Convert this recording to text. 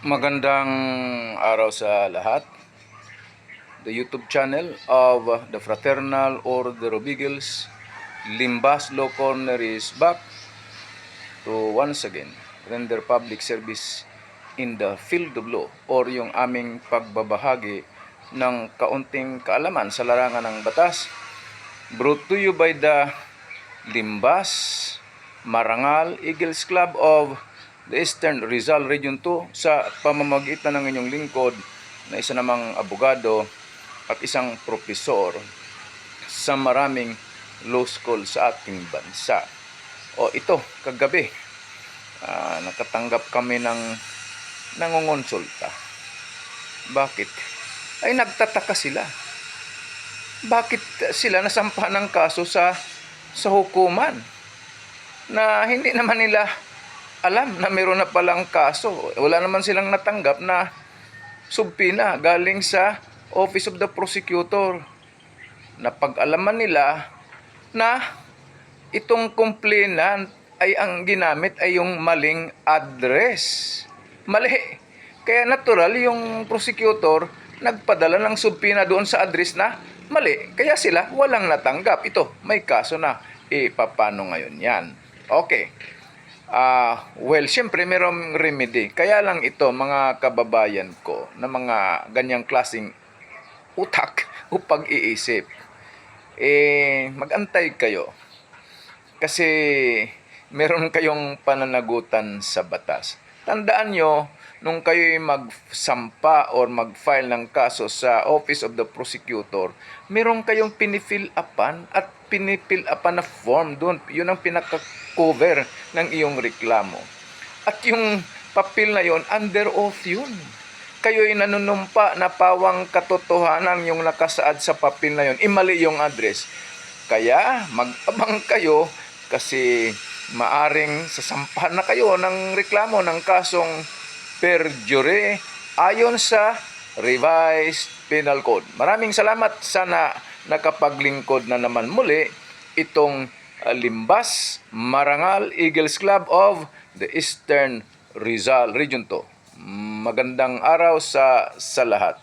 Magandang araw sa lahat. The YouTube channel of the Fraternal Order of Eagles, Limbas Law Corner is back to once again render public service in the field of law or yung aming pagbabahagi ng kaunting kaalaman sa larangan ng batas, brought to you by the Limbas Marangal Eagles Club of the Eastern Rizal Region 2 sa pamamagitan ng inyong lingkod na isa namang abogado at isang propesor sa maraming law school sa ating bansa. O ito, kagabi, nakatanggap kami ng nangungonsulta. Bakit? Ay nagtataka sila. Bakit sila nasampahan ng kaso sa hukuman na hindi naman nila alam na meron na palang kaso? Wala naman silang natanggap na subpina galing sa Office of the Prosecutor. Napag-alaman nila na itong complainant ay ang ginamit ay yung maling address. Mali. Kaya natural yung prosecutor nagpadala ng subpina doon sa address na mali. Kaya sila walang natanggap. Ito, may kaso na. Paano ngayon yan? Okay. Well, siyempre mayroong remedy. Kaya lang ito, mga kababayan ko, na mga ganyang klaseng utak o pag-iisip, mag-antay kayo. Kasi meron kayong pananagutan sa batas. Tandaan nyo, nung kayo'y magsampa or mag-file ng kaso sa Office of the Prosecutor, meron kayong pinifill upan at pinipil upan na form doon. Yun ang pinaka-cover ng iyong reklamo. At yung papel na yun, under oath yun. Kayo'y nanunumpa na pawang katotohanan yung nakasaad sa papel na yun. Imali yung address. Kaya mag-abang kayo kasi maaring sasampahan na kayo ng reklamo ng kasong perjury ayon sa Revised Penal Code. Maraming salamat. Sana nakapaglingkod na naman muli itong Limbas Marangal Eagles Club of the Eastern Rizal Region 2. Magandang araw sa lahat.